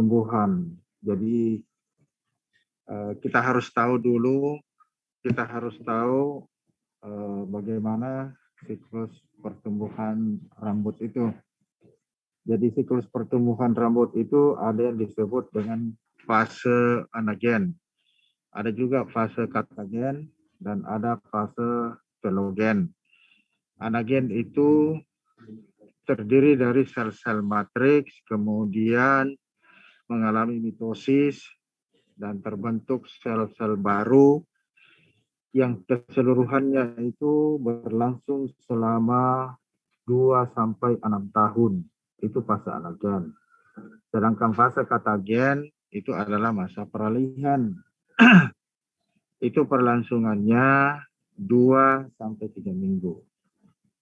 pertumbuhan. Jadi kita harus tahu dulu, bagaimana siklus pertumbuhan rambut itu. Jadi siklus pertumbuhan rambut itu ada yang disebut dengan fase anagen. Ada juga fase katagen dan ada fase telogen. Anagen itu terdiri dari sel-sel matriks, kemudian mengalami mitosis dan terbentuk sel-sel baru yang keseluruhannya itu berlangsung selama 2 sampai 6 tahun. Itu fase anagen. Sedangkan fase katagen itu adalah masa peralihan. Itu perlangsungannya 2 sampai 3 minggu.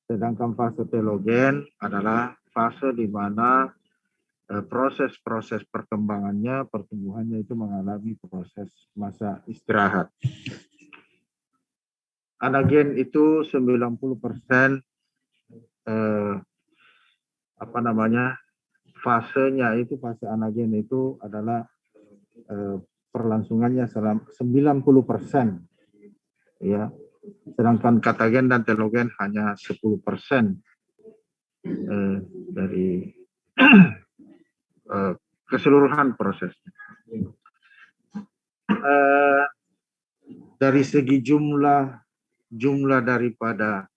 Sedangkan fase telogen adalah fase di mana proses-proses perkembangannya, pertumbuhannya itu mengalami proses masa istirahat. Anagen itu 90% fasenya itu fase anagen itu adalah perlangsungannya selama 90%, ya. Sedangkan katagen dan telogen hanya 10% dari keseluruhan prosesnya. Dari segi jumlah daripada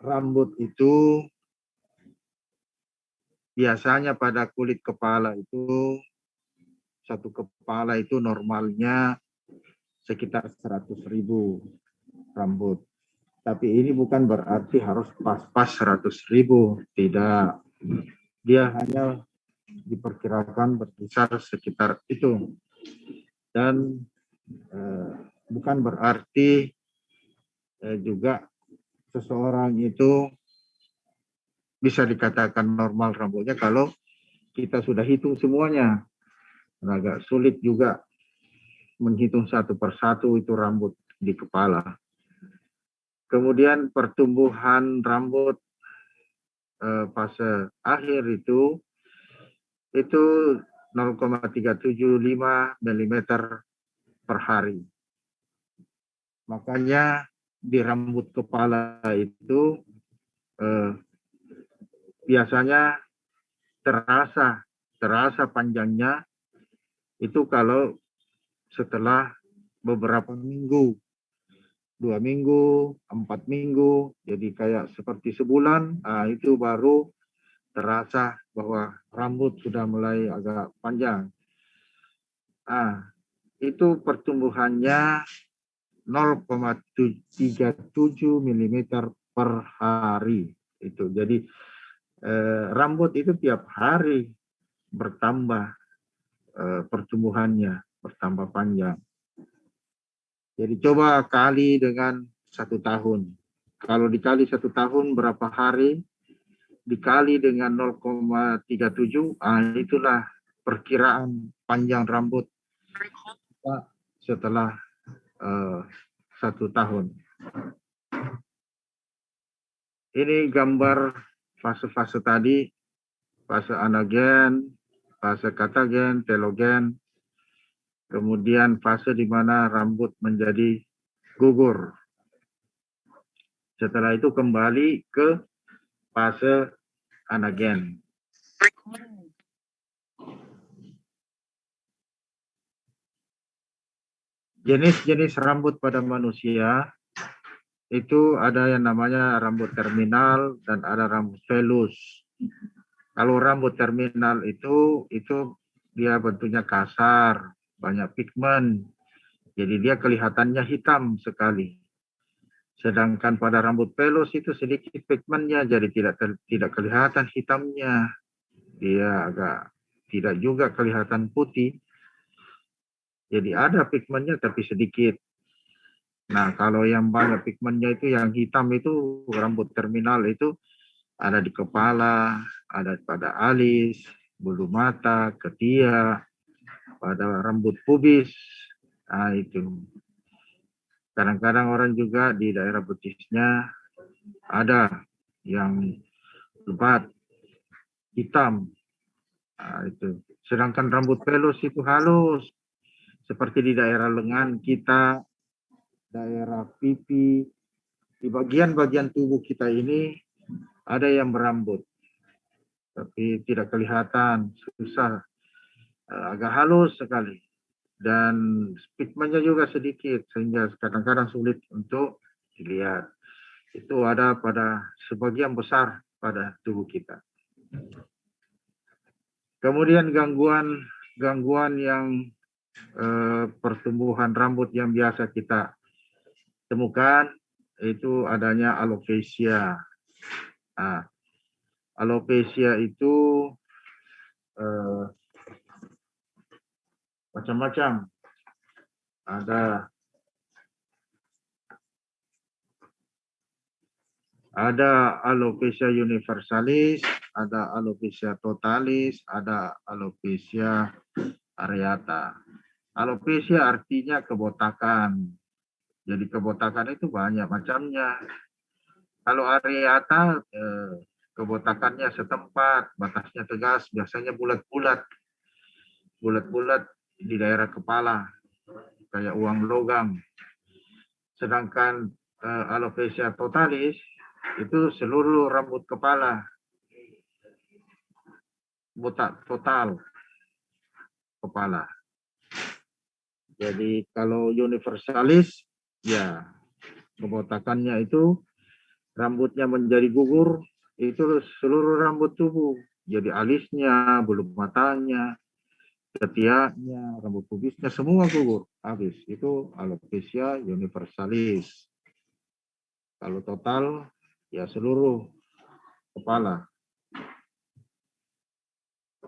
rambut itu biasanya pada kulit kepala itu satu kepala itu normalnya sekitar 100.000 rambut. Tapi ini bukan berarti harus pas-pas 100.000, tidak. Dia hanya diperkirakan berkisar sekitar itu. Dan bukan berarti juga seseorang itu bisa dikatakan normal rambutnya kalau kita sudah hitung semuanya. Agak sulit juga menghitung satu persatu itu rambut di kepala. Kemudian pertumbuhan rambut fase akhir itu 0,375 mm per hari. Makanya di rambut kepala itu biasanya terasa panjangnya itu kalau setelah beberapa minggu, 2 minggu, 4 minggu, jadi kayak seperti sebulan, itu baru terasa bahwa rambut sudah mulai agak panjang. Itu pertumbuhannya 0,37 mm per hari. Itu jadi rambut itu tiap hari bertambah pertumbuhannya, bertambah panjang. Jadi coba kali dengan 1 tahun. Kalau dikali 1 tahun berapa hari? Dikali dengan 0,37, itulah perkiraan panjang rambut setelah 1 tahun. Ini gambar fase-fase tadi, fase anagen, fase katagen, telogen, kemudian fase di mana rambut menjadi gugur. Setelah itu kembali ke fase anagen. Jenis-jenis rambut pada manusia itu ada yang namanya rambut terminal dan ada rambut velus. Kalau rambut terminal itu dia bentuknya kasar, banyak pigmen. Jadi dia kelihatannya hitam sekali. Sedangkan pada rambut velus itu sedikit pigmennya, jadi tidak kelihatan hitamnya. Dia agak tidak juga kelihatan putih. Jadi ada pigmennya tapi sedikit. Nah, kalau yang banyak pigmennya itu yang hitam itu rambut terminal itu ada di kepala, ada pada alis, bulu mata, ketiak, pada rambut pubis. Nah, itu. Kadang-kadang orang juga di daerah betisnya ada yang lebat, hitam. Nah, itu. Sedangkan rambut pelus itu halus, seperti di daerah lengan kita, daerah pipi, di bagian-bagian tubuh kita ini ada yang berambut, tapi tidak kelihatan, susah, agak halus sekali. Dan pigmennya juga sedikit, sehingga kadang-kadang sulit untuk dilihat. Itu ada pada sebagian besar pada tubuh kita. Kemudian gangguan yang pertumbuhan rambut yang biasa kita temukan itu adanya alopecia. Nah, alopecia itu macam-macam. Ada alopecia universalis, ada alopecia totalis, ada alopecia areata. Alopecia artinya kebotakan. Jadi kebotakan itu banyak macamnya. Kalau areata kebotakannya setempat, batasnya tegas, biasanya bulat-bulat. Bulat-bulat di daerah kepala, kayak uang logam. Sedangkan alopecia totalis itu seluruh rambut kepala, botak total kepala. Jadi kalau universalis, ya kebotakannya itu rambutnya menjadi gugur, itu seluruh rambut tubuh. Jadi alisnya, bulu matanya, ketiaknya, rambut pubisnya, semua gugur, habis. Itu alopecia universalis. Kalau total, ya seluruh kepala.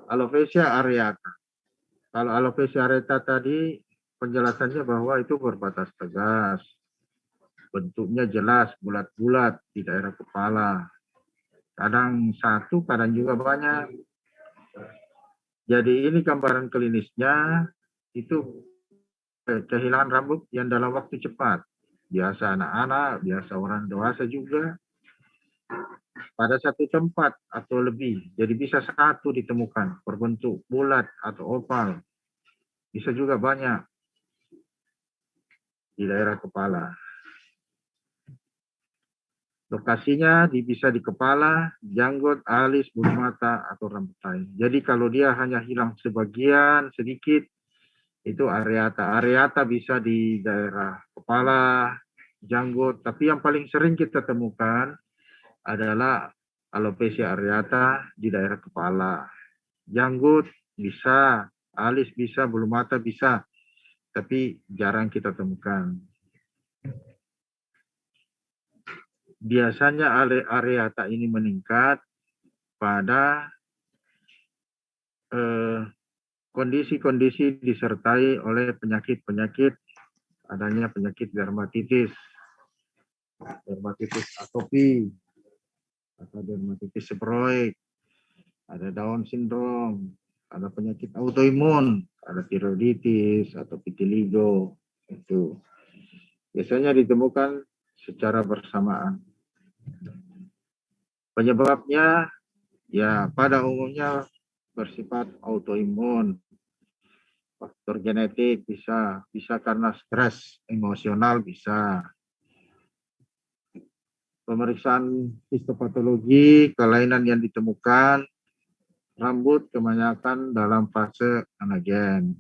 Alopecia areata. Kalau alopecia areata tadi, penjelasannya bahwa itu berbatas tegas. Bentuknya jelas, bulat-bulat di daerah kepala. Kadang satu, kadang juga banyak. Jadi ini gambaran klinisnya, itu kehilangan rambut yang dalam waktu cepat. Biasa anak-anak, biasa orang dewasa juga. Pada satu tempat atau lebih. Jadi bisa satu ditemukan, berbentuk bulat atau oval. Bisa juga banyak di daerah kepala. Lokasinya bisa di kepala, janggut, alis, bulu mata, atau rambut tai. Jadi kalau dia hanya hilang sebagian, sedikit, itu areata. Areata bisa di daerah kepala, janggut, tapi yang paling sering kita temukan adalah alopecia areata di daerah kepala. Janggut bisa, alis bisa, bulu mata bisa, tapi jarang kita temukan. Biasanya areata ini meningkat pada kondisi-kondisi disertai oleh penyakit-penyakit, adanya penyakit dermatitis atopi, atau dermatitis seborrheic, ada Down syndrome, ada penyakit autoimun, ada tiroiditis atau vitiligo. Itu biasanya ditemukan secara bersamaan. Penyebabnya ya pada umumnya bersifat autoimun, faktor genetik bisa karena stres emosional bisa. Pemeriksaan histopatologi, kelainan yang ditemukan, rambut kebanyakan dalam fase anagen.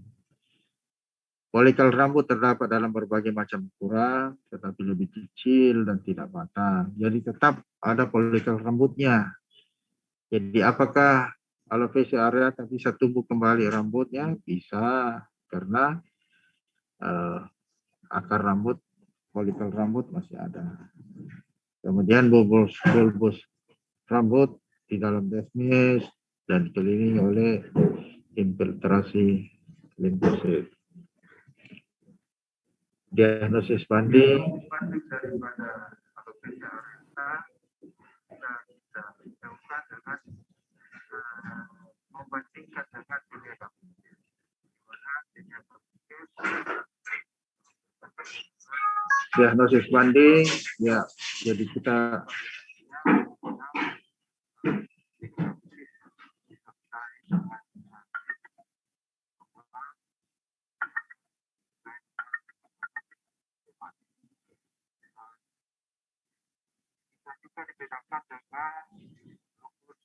Folikel rambut terdapat dalam berbagai macam ukuran, tetapi lebih kecil dan tidak patah. Jadi tetap ada folikel rambutnya. Jadi apakah alopecia areata bisa tumbuh kembali rambutnya? Bisa, karena akar rambut, folikel rambut masih ada. Kemudian bulbus rambut di dalam desmis dan dikelilingi oleh infiltrasi limfosit. Diagnosis banding daripada alopecia areata kita bisa lakukan dengan membandingkan dengan dunia diagnosis banding, ya jadi kita juga dibedakan dengan lupus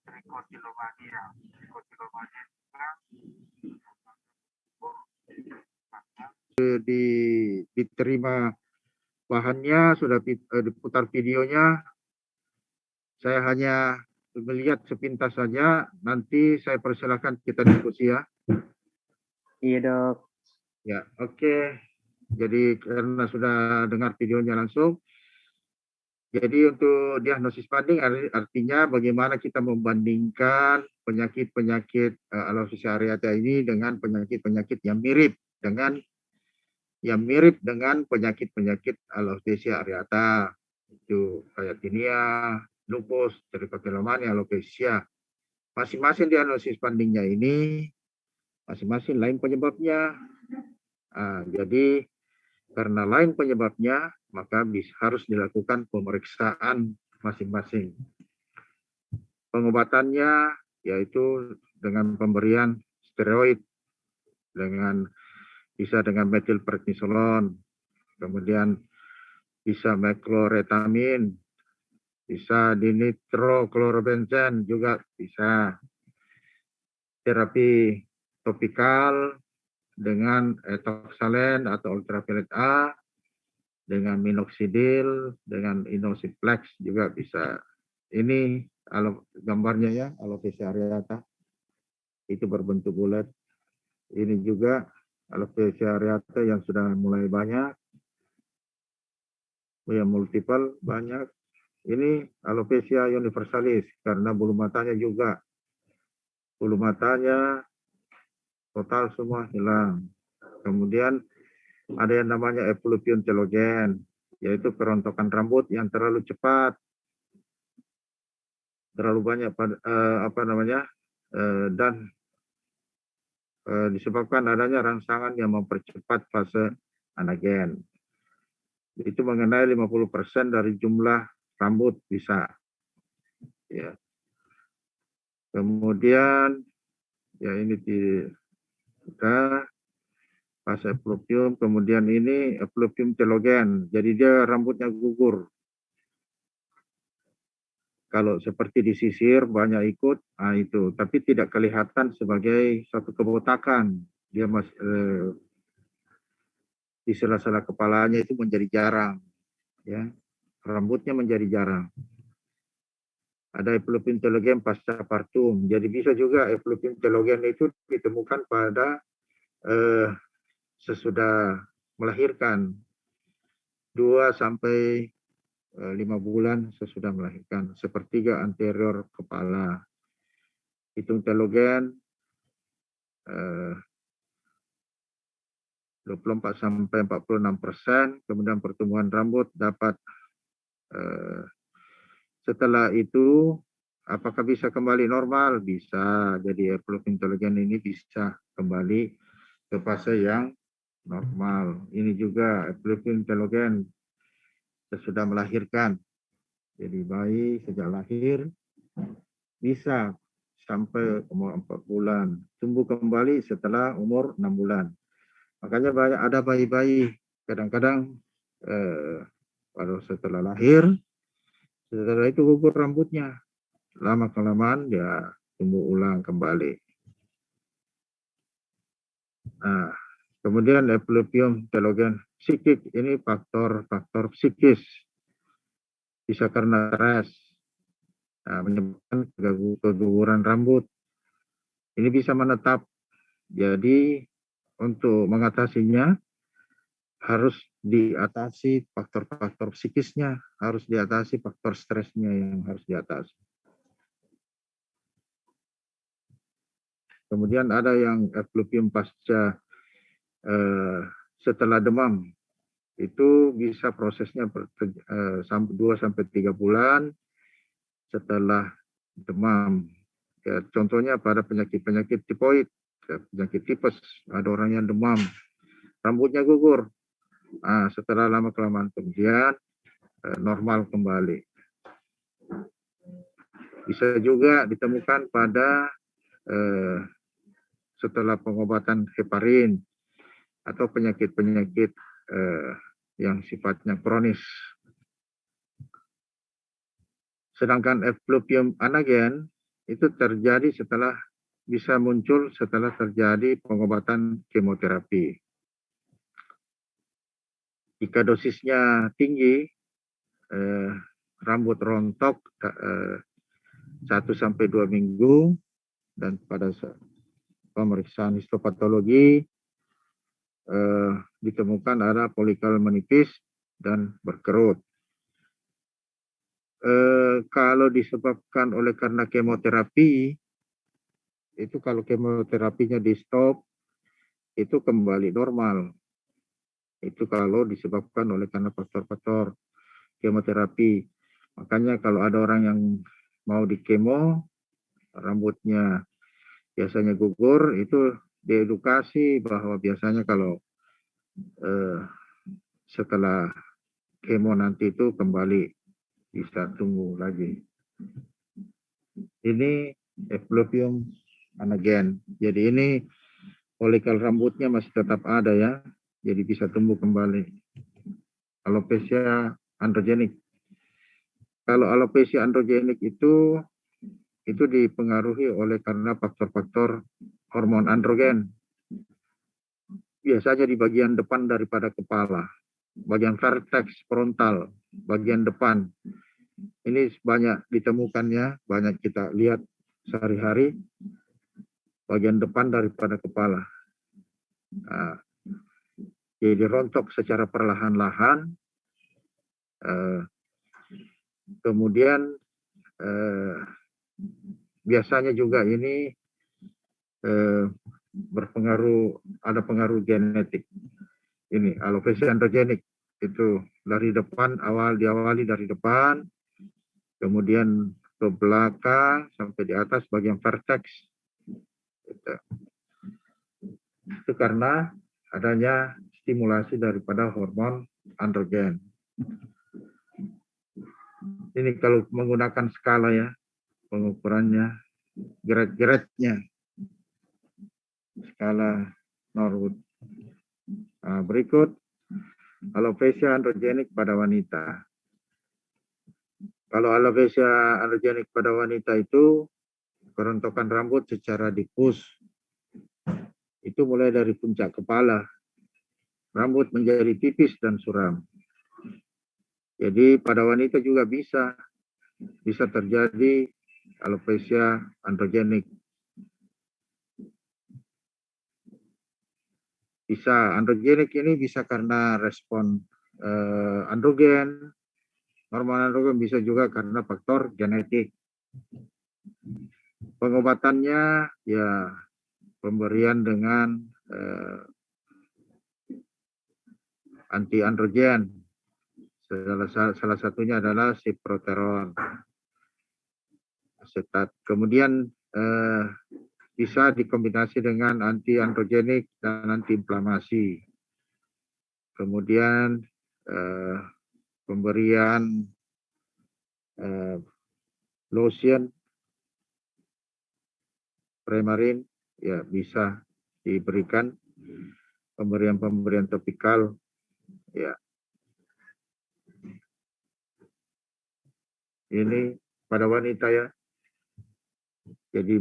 trichotillomania. Trichotillomania juga diterima bahannya, sudah diputar videonya. Saya hanya melihat sepintas saja, nanti saya persilakan kita diskusi ya. Iya dok. Ya, oke. Jadi karena sudah dengar videonya langsung, jadi untuk diagnosis banding artinya bagaimana kita membandingkan penyakit-penyakit alopecia areata ini dengan penyakit-penyakit yang mirip dengan penyakit-penyakit alopecia areata. Itu kayak tinea, lupus, trichotillomania, alopecia. Masing-masing diagnosis bandingnya ini masing-masing lain penyebabnya. Jadi karena lain penyebabnya, maka harus dilakukan pemeriksaan masing-masing. Pengobatannya yaitu dengan pemberian steroid, bisa dengan metilprednisolon, kemudian bisa mecloretamin, bisa dinitrochlorobenzen juga bisa. Terapi topikal dengan etoxalen atau ultraviolet A, dengan minoxidil, dengan inosiflex juga bisa. Ini gambarnya ya, alopecia areata. Itu berbentuk bulat. Ini juga alopecia areata yang sudah mulai banyak. Yang multiple banyak. Ini alopecia universalis karena bulu matanya juga. Bulu matanya total semua hilang. Kemudian ada yang namanya effluvium telogen, yaitu kerontokan rambut yang terlalu cepat, terlalu banyak dan disebabkan adanya rangsangan yang mempercepat fase anagen. Itu mengenai 50% dari jumlah rambut bisa. Ya. Kemudian ya ini kita fase effluvium, kemudian ini effluvium telogen. Jadi dia rambutnya gugur. Kalau seperti disisir banyak ikut, itu, tapi tidak kelihatan sebagai suatu kebotakan. Dia di sela-sela kepalanya itu menjadi jarang, ya, rambutnya menjadi jarang. Ada effluvium telogen pasca partum. Jadi bisa juga effluvium telogen itu ditemukan pada sesudah melahirkan 2 sampai 5 bulan sesudah melahirkan, sepertiga anterior kepala. Hitung telogen 24 sampai 46%, kemudian pertumbuhan rambut dapat setelah itu apakah bisa kembali normal? Bisa. Jadi effluvium telogen ini bisa kembali ke fase yang normal. Ini juga effluvium telogen sesudah melahirkan. Jadi bayi sejak lahir bisa sampai umur 4 bulan. Tumbuh kembali setelah umur 6 bulan. Makanya banyak ada bayi-bayi kadang-kadang baru setelah lahir, setelah itu gugur rambutnya. Lama-kelamaan dia tumbuh ulang kembali. Nah, kemudian effluvium telogen psikik, ini faktor psikis. Bisa karena stres, menyebabkan keguguran rambut. Ini bisa menetap. Jadi untuk mengatasinya harus diatasi faktor-faktor psikisnya, harus diatasi faktor stresnya yang harus diatasi. Kemudian ada yang effluvium pasca setelah demam. Itu bisa prosesnya 2 sampai 3 bulan setelah demam. Ya, contohnya pada penyakit-penyakit tipoid, penyakit tipes, ada orang yang demam, rambutnya gugur. Setelah lama-kelamaan kemudian normal kembali. Bisa juga ditemukan pada setelah pengobatan heparin atau penyakit-penyakit yang sifatnya kronis. Sedangkan efluvium anagen itu terjadi bisa muncul setelah terjadi pengobatan kemoterapi. Jika dosisnya tinggi, rambut rontok 1-2 minggu, dan pada pemeriksaan histopatologi ditemukan ada folikel menipis dan berkerut. Kalau disebabkan oleh karena kemoterapi, itu kalau kemoterapinya di stop, itu kembali normal. Itu kalau disebabkan oleh karena faktor-faktor kemoterapi. Makanya kalau ada orang yang mau di kemo, rambutnya biasanya gugur, itu diedukasi bahwa biasanya kalau setelah kemo nanti itu kembali bisa tumbuh lagi. Ini efluvium anagen. Jadi ini folikel rambutnya masih tetap ada ya, jadi bisa tumbuh kembali. Alopecia androgenik. Kalau alopecia androgenik itu dipengaruhi oleh karena faktor-faktor hormon androgen. Biasanya di bagian depan daripada kepala, bagian vertex frontal, bagian depan. Ini banyak ditemukannya, banyak kita lihat sehari-hari, bagian depan daripada kepala. Nah, jadi rontok secara perlahan-lahan, kemudian biasanya juga ini berpengaruh, ada pengaruh genetik. Ini alopecia androgenik itu dari depan, diawali dari depan, kemudian ke belakang sampai di atas bagian vertex. Itu karena adanya stimulasi daripada hormon androgen. Ini kalau menggunakan skala ya, pengukurannya, geret-geretnya, skala Norwood. Nah, berikut alopecia androgenik pada wanita. Kalau alopecia androgenik pada wanita itu kerontokan rambut secara difus. Itu mulai dari puncak kepala. Rambut menjadi tipis dan suram. Jadi pada wanita juga bisa terjadi alopecia androgenik. Androgenik ini bisa karena respon androgen, hormon androgen, bisa juga karena faktor genetik. Pengobatannya ya pemberian dengan anti androgen. Salah satunya adalah siproteron asetat. Kemudian bisa dikombinasi dengan anti androgenik dan anti inflamasi. Kemudian pemberian lotion Premarin ya bisa diberikan, pemberian topikal ya. Ini pada wanita ya. Jadi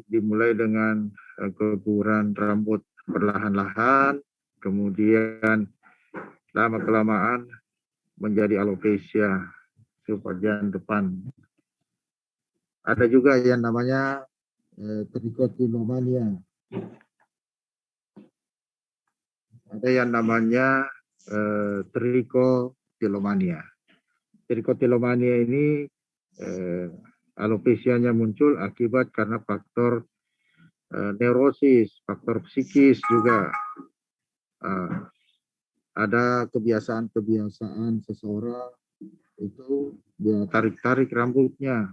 dimulai dengan keguguran rambut perlahan-lahan, kemudian lama-kelamaan menjadi alopecia bagian depan. Ada juga yang namanya trichotillomania. Ada yang namanya trichotillomania. Trichotillomania ini alopesianya muncul akibat karena faktor neurosis, faktor psikis juga. Ada kebiasaan seseorang itu dia tarik-tarik rambutnya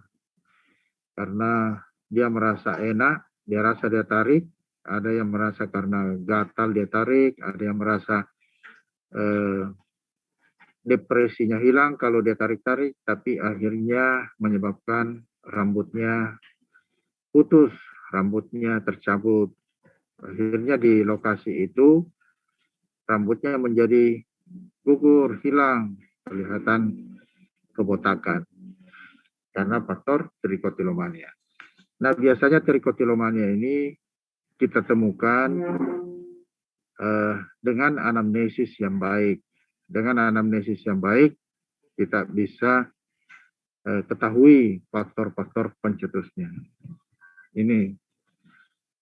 karena dia merasa enak, dia rasa dia tarik. Ada yang merasa karena gatal dia tarik, ada yang merasa depresinya hilang kalau dia tarik-tarik, tapi akhirnya menyebabkan rambutnya putus, rambutnya tercabut. Akhirnya di lokasi itu rambutnya menjadi gugur, hilang, kelihatan kebotakan karena faktor trikotilomania. Nah, biasanya trikotilomania ini kita temukan dengan anamnesis yang baik. Dengan anamnesis yang baik, kita bisa ketahui faktor-faktor pencetusnya. Ini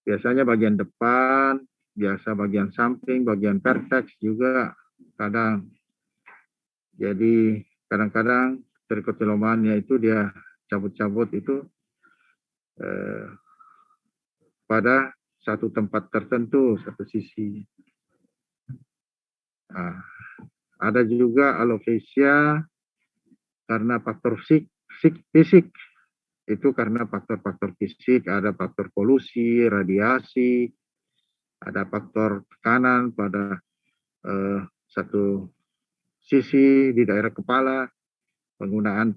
biasanya bagian depan, biasa bagian samping, bagian vertex juga kadang. Jadi kadang-kadang trikotilomania itu dia cabut-cabut itu pada satu tempat tertentu, satu sisi. Nah, ada juga alopecia karena faktor fisik. Itu karena faktor-faktor fisik, ada faktor polusi, radiasi, ada faktor tekanan pada satu sisi di daerah kepala, penggunaan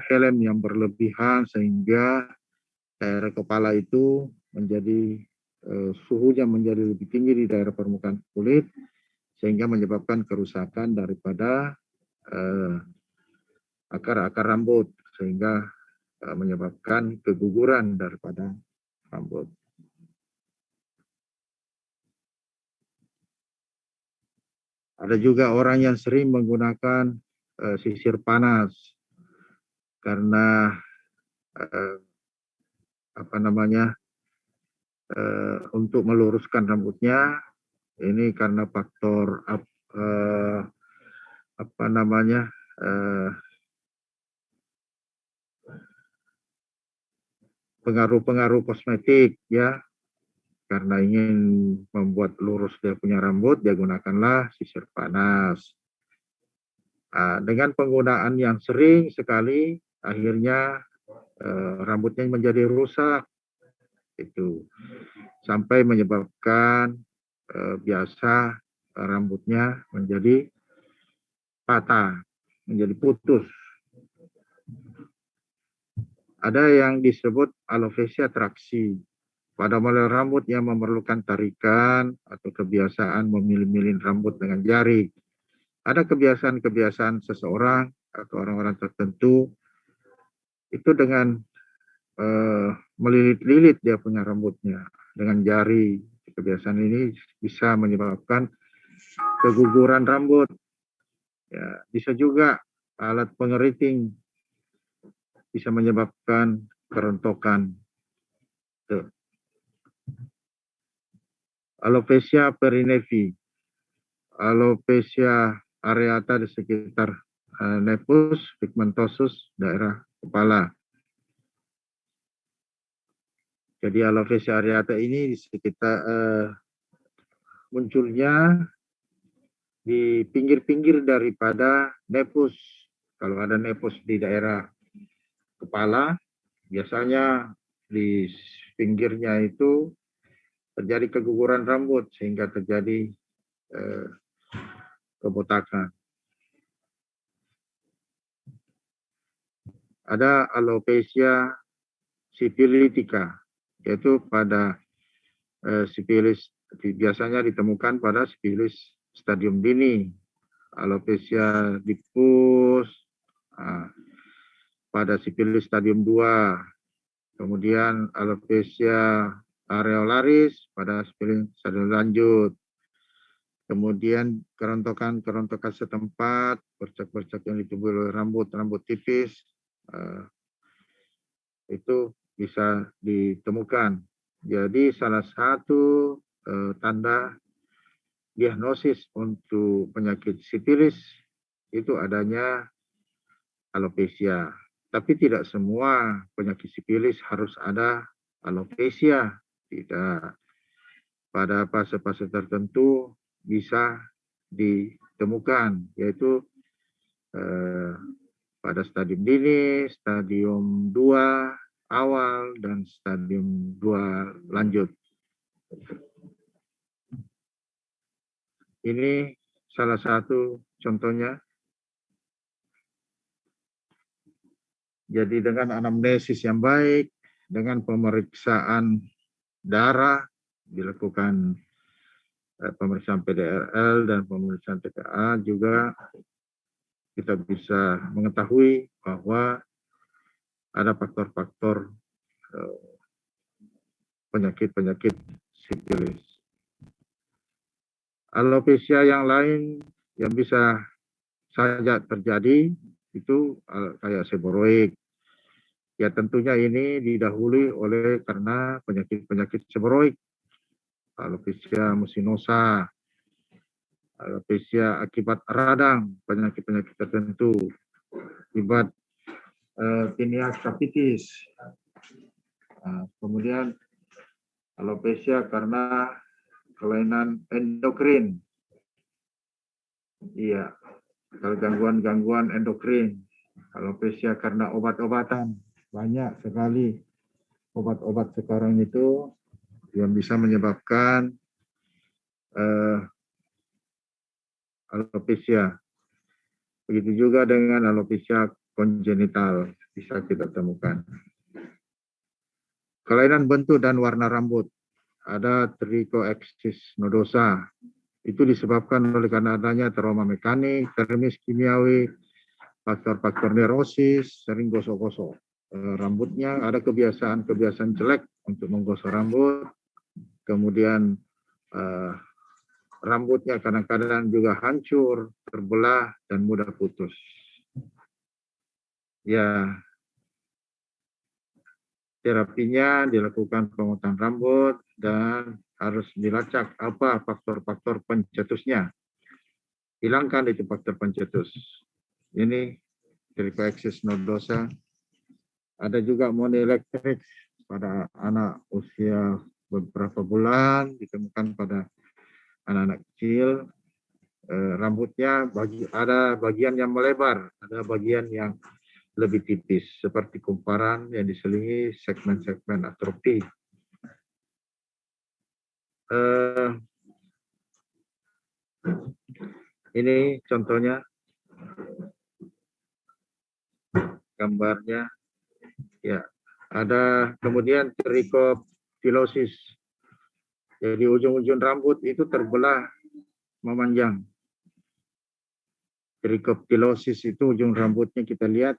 helm yang berlebihan sehingga daerah kepala itu menjadi suhunya menjadi lebih tinggi di daerah permukaan kulit sehingga menyebabkan kerusakan daripada akar-akar rambut sehingga menyebabkan keguguran daripada rambut. Ada juga orang yang sering menggunakan sisir panas karena untuk meluruskan rambutnya. Ini karena faktor pengaruh-pengaruh kosmetik ya. Karena ingin membuat lurus dia punya rambut, dia gunakanlah sisir panas. Dengan penggunaan yang sering sekali, akhirnya rambutnya menjadi rusak. Itu sampai menyebabkan biasa rambutnya menjadi patah, menjadi putus. Ada yang disebut alopecia traksi. Pada model rambut yang memerlukan tarikan atau kebiasaan memilih-milih rambut dengan jari. Ada kebiasaan-kebiasaan seseorang atau orang-orang tertentu itu dengan melilit-lilit dia punya rambutnya dengan jari. Kebiasaan ini bisa menyebabkan keguguran rambut. Ya, bisa juga alat pengeriting bisa menyebabkan kerontokan. Tuh. Alopecia perinevi, alopecia areata di sekitar nepus pigmentosus daerah kepala. Jadi alopecia areata ini di sekitar munculnya di pinggir-pinggir daripada nepus. Kalau ada nepus di daerah kepala, biasanya di pinggirnya itu terjadi keguguran rambut sehingga terjadi kebotakan. Ada alopecia sipilitica, yaitu pada sipilis biasanya ditemukan pada sipilis stadium dini, alopecia diffus pada sipilis stadium 2, kemudian alopecia areolaris pada sipilis stadium lanjut, kemudian kerontokan setempat, bercak-bercak yang ditimbul oleh rambut tipis, itu bisa ditemukan. Jadi salah satu tanda diagnosis untuk penyakit sipilis itu adanya alopecia. Tapi tidak semua penyakit sipilis harus ada alopecia. Tidak. Pada fase-fase tertentu bisa ditemukan, yaitu pada stadium dini, stadium 2 awal, dan stadium 2 lanjut. Ini salah satu contohnya. Jadi dengan anamnesis yang baik, dengan pemeriksaan darah, dilakukan pemeriksaan PDRL dan pemeriksaan TKA juga kita bisa mengetahui bahwa ada faktor-faktor penyakit-penyakit sifilis. Alopecia yang lain yang bisa saja terjadi itu kayak seborrheic. Ya tentunya ini didahului oleh karena penyakit-penyakit seborrheic. Alopecia musinosa, alopecia akibat radang, penyakit-penyakit tertentu, akibat tinea capitis. Kemudian alopecia karena kelainan endokrin. Iya, kalau gangguan-gangguan endokrin. Alopecia karena obat-obatan. Banyak sekali obat-obat sekarang itu yang bisa menyebabkan alopecia. Begitu juga dengan alopecia kongenital bisa kita temukan. Kelainan bentuk dan warna rambut. Ada trichoexis nodosa. Itu disebabkan oleh karena adanya trauma mekanik, termis kimiawi, faktor-faktor neurosis, sering gosok-gosok rambutnya. Ada kebiasaan-kebiasaan jelek untuk menggosok rambut. Kemudian rambutnya kadang-kadang juga hancur, terbelah, dan mudah putus. Ya, terapinya dilakukan pemotongan rambut dan harus dilacak apa faktor-faktor pencetusnya. Hilangkan itu faktor pencetus. Ini trichoexis nodosa. Ada juga monelektrix pada anak usia beberapa bulan, ditemukan pada anak-anak kecil. Rambutnya ada bagian yang melebar, ada bagian yang lebih tipis, seperti kumparan yang diselingi segmen-segmen atrofi. Ini contohnya, gambarnya. Ya, ada kemudian trichoptilosis. Jadi ujung-ujung rambut itu terbelah memanjang. Trichoptilosis itu ujung rambutnya kita lihat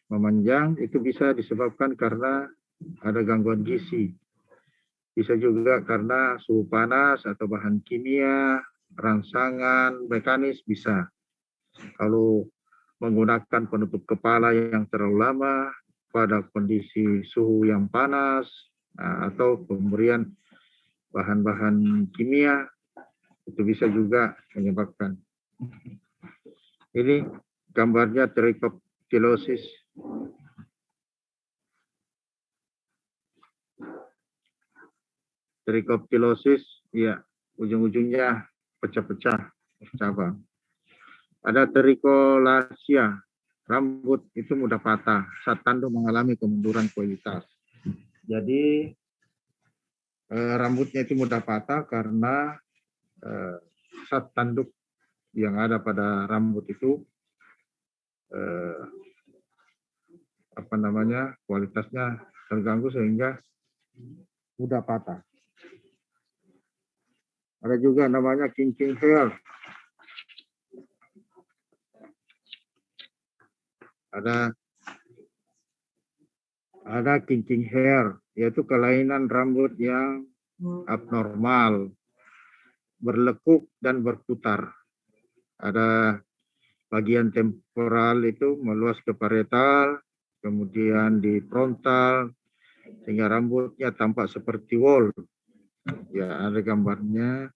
memanjang, itu bisa disebabkan karena ada gangguan gizi. Bisa juga karena suhu panas atau bahan kimia, rangsangan, mekanis bisa. Kalau menggunakan penutup kepala yang terlalu lama pada kondisi suhu yang panas, atau pemberian bahan-bahan kimia, itu bisa juga menyebabkan. Ini gambarnya trichoptilosis. Trichoptilosis, ya, ujung-ujungnya pecah-pecah, cabang. Ada tricholacia, rambut itu mudah patah saat tanduk mengalami kemunduran kualitas. Jadi rambutnya itu mudah patah karena saat tanduk yang ada pada rambut itu kualitasnya terganggu sehingga mudah patah. Ada juga namanya kinking hair. Ada kinking hair, yaitu kelainan rambut yang abnormal, berlekuk dan berputar. Ada bagian temporal itu meluas ke parietal, kemudian di frontal, sehingga rambutnya tampak seperti wol. Ya, ada gambarnya.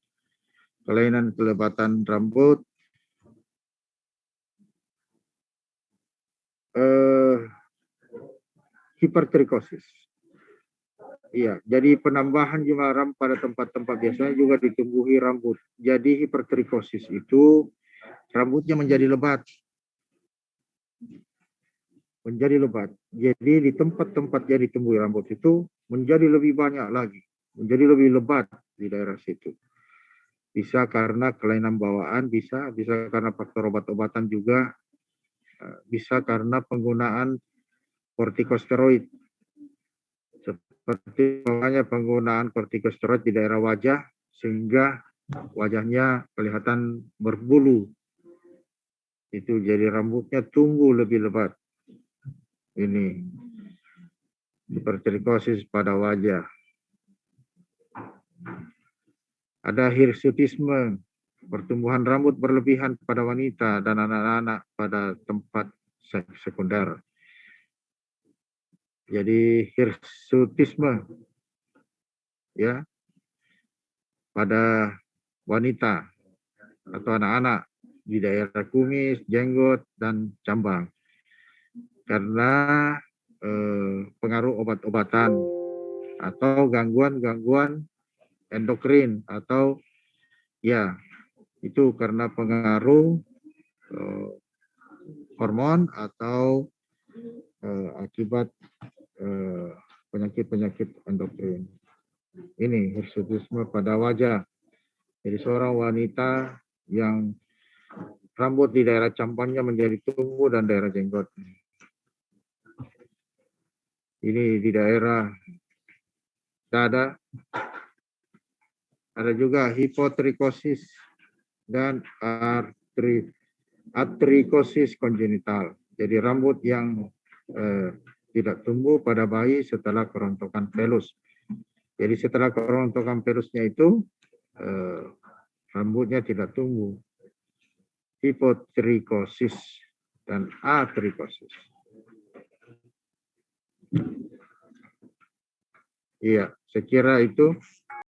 Kelainan kelebatan rambut. Hipertrikosis. Iya, jadi penambahan jumlah rambut pada tempat-tempat biasanya juga ditumbuhi rambut. Jadi hipertrikosis itu rambutnya menjadi lebat. Jadi di tempat-tempat yang ditumbuhi rambut itu menjadi lebih banyak lagi, menjadi lebih lebat di daerah situ. Bisa karena kelainan bawaan, bisa karena faktor obat-obatan juga, bisa karena penggunaan kortikosteroid. Seperti penggunaan kortikosteroid di daerah wajah, sehingga wajahnya kelihatan berbulu. Itu jadi rambutnya tumbuh lebih lebat. Ini hipertrikosis pada wajah. Ada hirsutisme, pertumbuhan rambut berlebihan pada wanita dan anak-anak pada tempat sekunder. Jadi hirsutisme ya pada wanita atau anak-anak di daerah kumis, jenggot, dan cambang. Karena pengaruh obat-obatan atau gangguan-gangguan endokrin atau ya itu karena pengaruh hormon atau akibat penyakit-penyakit endokrin. Ini hirsutisme pada wajah. Jadi seorang wanita yang rambut di daerah cambangnya menjadi tumbuh dan daerah jenggot. Ini di daerah dada. Ada juga hipotrikosis dan atrikosis kongenital. Jadi rambut yang tidak tumbuh pada bayi setelah kerontokan pelus. Jadi setelah kerontokan pelusnya itu rambutnya tidak tumbuh. Hipotrikosis dan atrikosis. Iya, saya kira itu